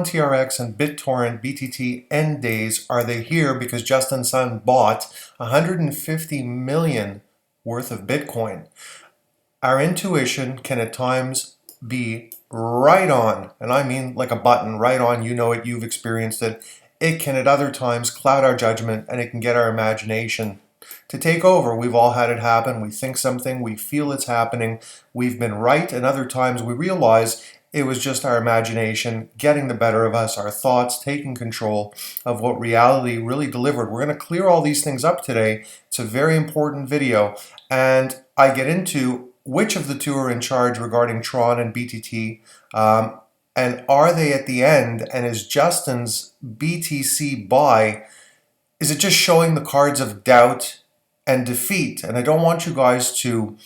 TRON TRX and Bittorrent BTT end days. Are they here? Because Justin Sun bought 150 million worth of Bitcoin. Our intuition can at times be right on, and I mean like a button, right on. You know it, you've experienced it. It can at other times cloud our judgment, and it can get our imagination to take over. We've all had it happen. We think something, we feel it's happening, we've been right, and other times we realize it was just our imagination getting the better of us, our thoughts taking control of what reality really delivered. We're going to clear all these things up today. It's a very important video, and I get into which of the two are in charge regarding Tron and BTT, and are they at the end, and is Justin's BTC buy, is it just showing the cards of doubt and defeat? And I don't want you guys to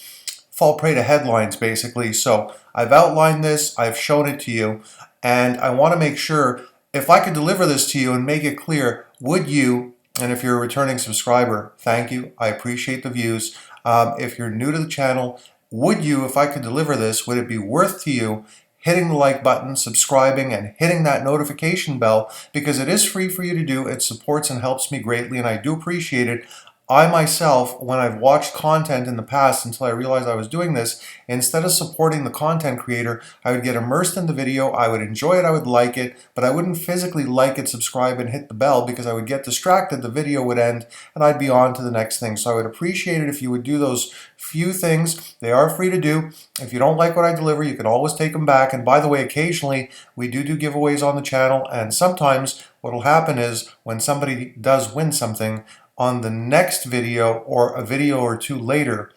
fall prey to headlines, basically. So I've outlined this, I've shown it to you, and I want to make sure, if I could deliver this to you and make it clear, would you, and if you're a returning subscriber, thank you, I appreciate the views. If you're new to the channel, would you, if I could deliver this, would it be worth to you hitting the like button, subscribing, and hitting that notification bell? Because it is free for you to do. It supports and helps me greatly, and I do appreciate it. I myself, when I've watched content in the past until I realized I was doing this, instead of supporting the content creator, I would get immersed in the video, I would enjoy it, I would like it, but I wouldn't physically like it, subscribe, and hit the bell because I would get distracted, the video would end, and I'd be on to the next thing. So I would appreciate it if you would do those few things. They are free to do. If you don't like what I deliver, you can always take them back. And by the way, occasionally we do giveaways on the channel, and sometimes what will happen is when somebody does win something, on the next video or a video or two later,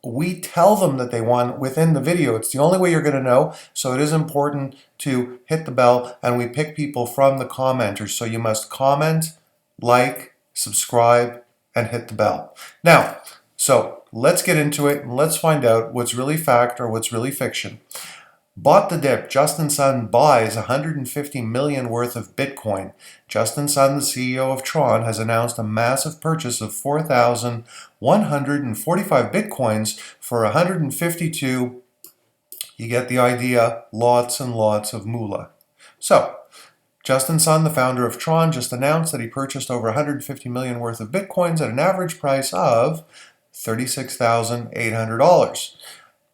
we tell them that they won within the video. It's the only way you're going to know, so it is important to hit the bell, and we pick people from the commenters. So you must comment, like, subscribe, and hit the bell. Now, so let's get into it, and let's find out what's really fact or what's really fiction. Bought the dip. Justin Sun buys 150 million worth of Bitcoin. Justin Sun, the CEO of Tron, has announced a massive purchase of 4,145 Bitcoins for 152, you get the idea, lots and lots of moolah. So, Justin Sun, the founder of Tron, just announced that he purchased over 150 million worth of Bitcoins at an average price of $36,800.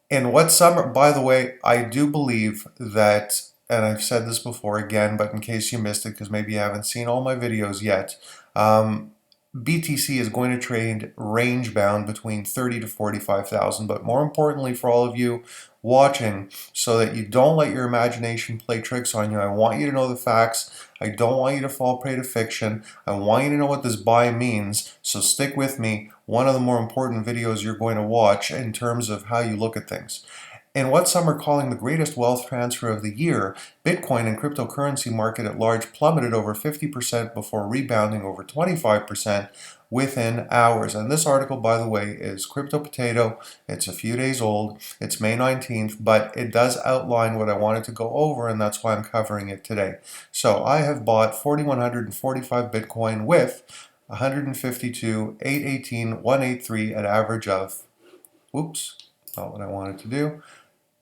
In what summer, by the way, I do believe that, and I've said this before again, but in case you missed it, because maybe you haven't seen all my videos yet, BTC is going to trade range bound between 30 to 45,000. But more importantly for all of you watching, so that you don't let your imagination play tricks on you, I want you to know the facts. I don't want you to fall prey to fiction. I want you to know what this buy means. So stick with me. One of the more important videos you're going to watch in terms of how you look at things. In what some are calling the greatest wealth transfer of the year, Bitcoin and cryptocurrency market at large plummeted over 50% before rebounding over 25% within hours. And this article, by the way, is Crypto Potato. It's a few days old. It's May 19th, but it does outline what I wanted to go over, and that's why I'm covering it today. So I have bought 4,145 Bitcoin with 152,818,183 at average of, whoops, not what I wanted to do.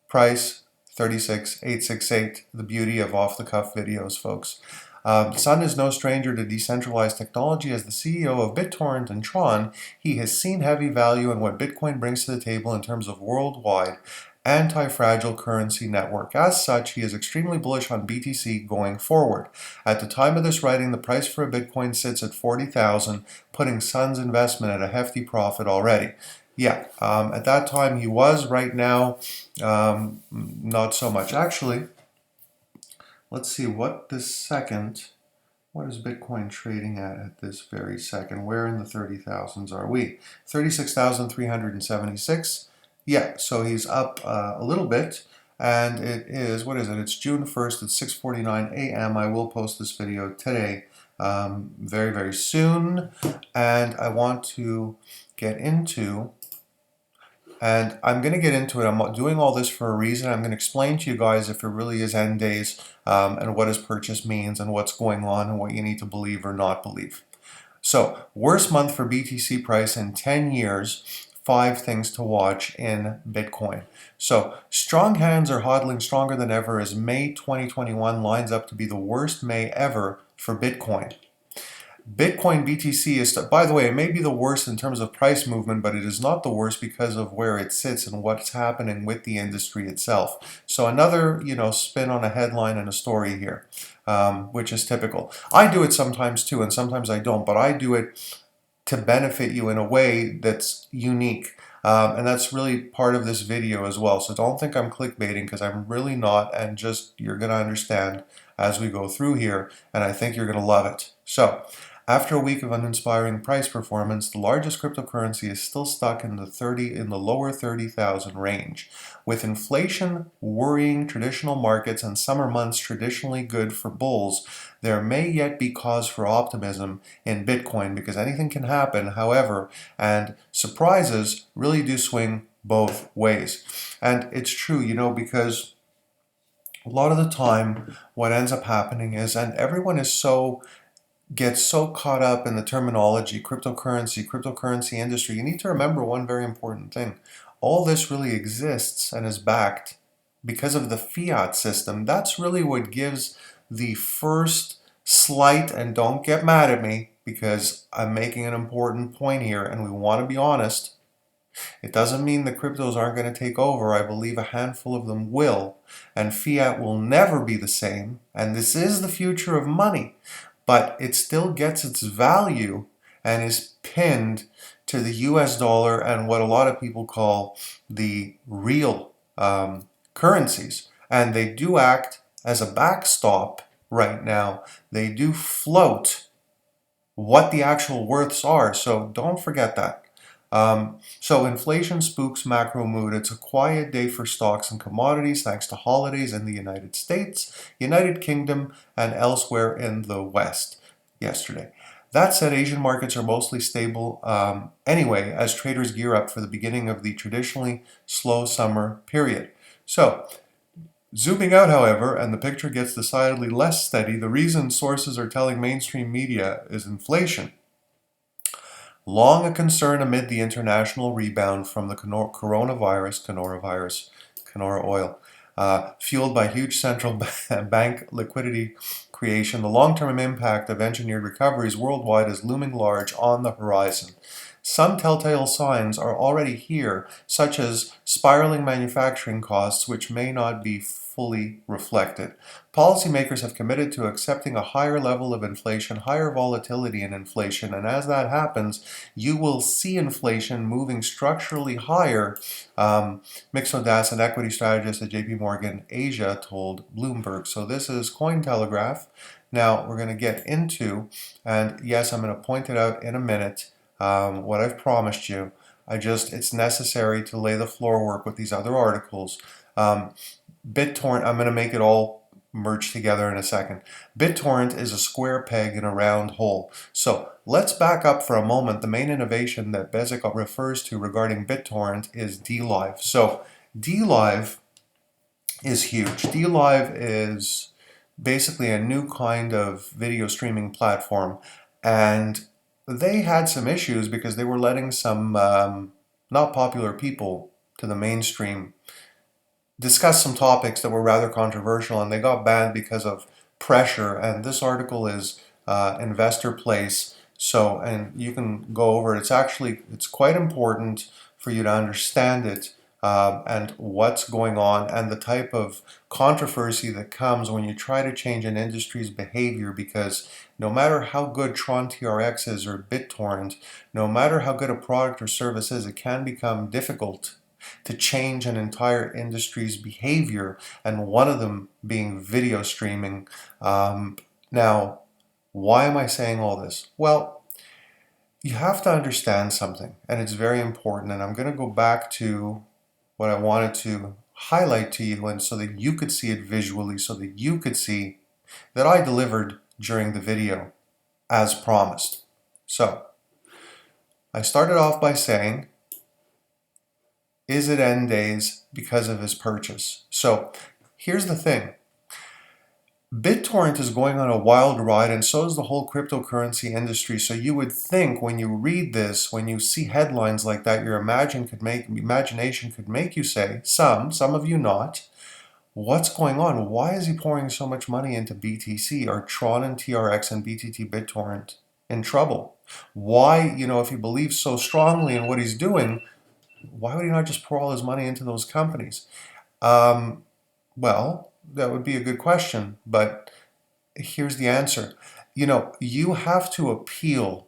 Price 36,868. The beauty of off-the-cuff videos, folks. Sun is no stranger to decentralized technology. As the CEO of BitTorrent and Tron, he has seen heavy value in what Bitcoin brings to the table in terms of worldwide anti-fragile currency network. As such, he is extremely bullish on BTC going forward. At the time of this writing, the price for a Bitcoin sits at 40,000, putting Sun's investment at a hefty profit already. Yeah, at that time he was. Right now, not so much. Actually, let's see what this second, what is Bitcoin trading at this very second? Where in the 30,000s are we? 36,376. Yeah, so he's up a little bit, and it is, what is it? It's June 1st at 6:49 a.m. I will post this video today, very, very soon, and I want to get into, and I'm going to get into it. I'm doing all this for a reason. I'm going to explain to you guys if it really is end days, and what his purchase means and what's going on and what you need to believe or not believe. So, worst month for BTC price in 10 years. 5 things to watch in Bitcoin. So strong hands are hodling stronger than ever as May 2021 lines up to be the worst May ever for Bitcoin. Bitcoin BTC is, by the way, it may be the worst in terms of price movement, but it is not the worst because of where it sits and what's happening with the industry itself. So another, spin on a headline and a story here, which is typical. I do it sometimes too, and sometimes I don't, but I do it to benefit you in a way that's unique. And that's really part of this video as well. So don't think I'm clickbaiting, because I'm really not, and just you're going to understand as we go through here, and I think you're going to love it. So after a week of uninspiring price performance, the largest cryptocurrency is still stuck in the lower 30,000 range. With inflation worrying traditional markets and summer months traditionally good for bulls, there may yet be cause for optimism in Bitcoin, because anything can happen, however, and surprises really do swing both ways. And it's true, because a lot of the time what ends up happening is, and everyone gets so caught up in the terminology, cryptocurrency industry, you need to remember one very important thing. All this really exists and is backed because of the fiat system. That's really what gives the first slight, and don't get mad at me because I'm making an important point here and we want to be honest. It doesn't mean the cryptos aren't going to take over. I believe a handful of them will, and fiat will never be the same, and this is the future of money. But it still gets its value and is pinned to the US dollar and what a lot of people call the real currencies. And they do act as a backstop right now. They do float what the actual worths are. So don't forget that. So inflation spooks macro mood. It's a quiet day for stocks and commodities thanks to holidays in the United States, United Kingdom, and elsewhere in the West yesterday. That said, Asian markets are mostly stable anyway, as traders gear up for the beginning of the traditionally slow summer period. So, zooming out, however, and the picture gets decidedly less steady, the reason sources are telling mainstream media is inflation. Long a concern amid the international rebound from the coronavirus, canola oil, fueled by huge central bank liquidity creation, the long-term impact of engineered recoveries worldwide is looming large on the horizon. Some telltale signs are already here, such as spiraling manufacturing costs, which may not be fully reflected. Policymakers have committed to accepting a higher level of inflation, higher volatility in inflation, and as that happens, you will see inflation moving structurally higher. Mixodas, an equity strategist at JP Morgan Asia, told Bloomberg. So this is Cointelegraph. Now we're going to get into, and yes, I'm going to point it out in a minute, what I've promised you. It's necessary to lay the floor work with these other articles. BitTorrent, I'm going to make it all merge together in a second. BitTorrent is a square peg in a round hole. So let's back up for a moment. The main innovation that Bezic refers to regarding BitTorrent is DLive. So DLive is huge. DLive is basically a new kind of video streaming platform, and they had some issues because they were letting some not popular people to the mainstream discuss some topics that were rather controversial, and they got banned because of pressure. And this article is Investor Place, so, and you can go over it. It's quite important for you to understand it and what's going on and the type of controversy that comes when you try to change an industry's behavior, because no matter how good TRON TRX is or BitTorrent, no matter how good a product or service is, it can become difficult to change an entire industry's behavior, and one of them being video streaming. Now, why am I saying all this? Well, you have to understand something, and it's very important, and I'm going to go back to what I wanted to highlight to you, and so that you could see it visually, so that you could see that I delivered during the video as promised. So, I started off by saying, is it end days because of his purchase? So here's the thing. BitTorrent is going on a wild ride, and so is the whole cryptocurrency industry. So you would think when you read this, when you see headlines like that, your imagination could make you say, some of you not, what's going on? Why is he pouring so much money into BTC? Are TRON and TRX and BTT BitTorrent in trouble? Why, if he believes so strongly in what he's doing, why would he not just pour all his money into those companies? Well, that would be a good question, but here's the answer. You have to appeal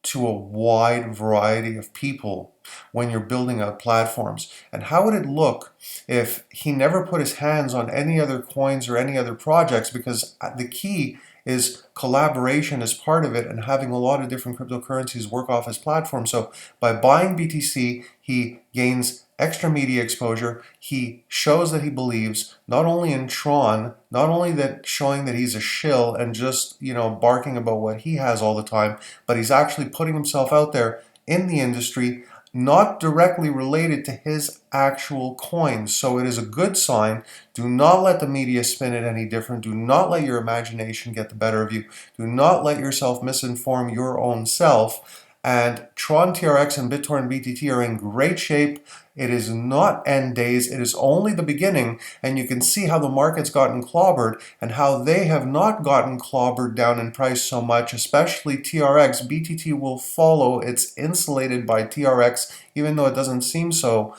to a wide variety of people when you're building out platforms. And how would it look if he never put his hands on any other coins or any other projects? Because the key is collaboration as part of it and having a lot of different cryptocurrencies work off his platform. So by buying BTC, he gains extra media exposure. He shows that he believes not only in Tron, not only that showing that he's a shill and just, barking about what he has all the time, but he's actually putting himself out there in the industry, not directly related to his actual coins. So it is a good sign. Do not let the media spin it any different. Do not let your imagination get the better of you. Do not let yourself misinform your own self. And TRON TRX and BitTorrent BTT are in great shape. It is not end days. It is only the beginning. And you can see how the market's gotten clobbered and how they have not gotten clobbered down in price so much, especially TRX. BTT will follow. It's insulated by TRX, even though it doesn't seem so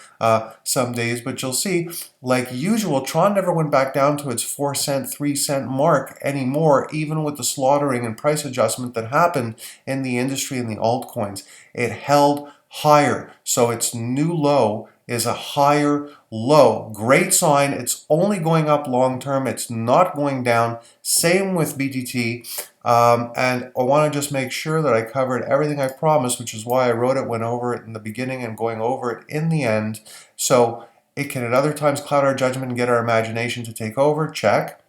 some days. But you'll see, like usual, Tron never went back down to its 4-cent, 3-cent mark anymore, even with the slaughtering and price adjustment that happened in the industry and the altcoins. It held higher. So its new low is a higher low. Great sign. It's only going up long term. It's not going down. Same with BTT. And I want to just make sure that I covered everything I promised, which is why I wrote it, went over it in the beginning and going over it in the end. So it can at other times cloud our judgment and get our imagination to take over. Check.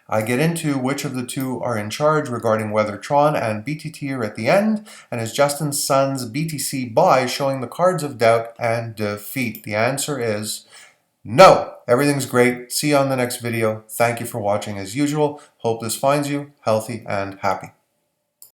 I get into which of the two are in charge regarding whether Tron and BTT are at the end, and is Justin Sun's BTC buy showing the cards of doubt and defeat? The answer is no. Everything's great. See you on the next video. Thank you for watching as usual. Hope this finds you healthy and happy.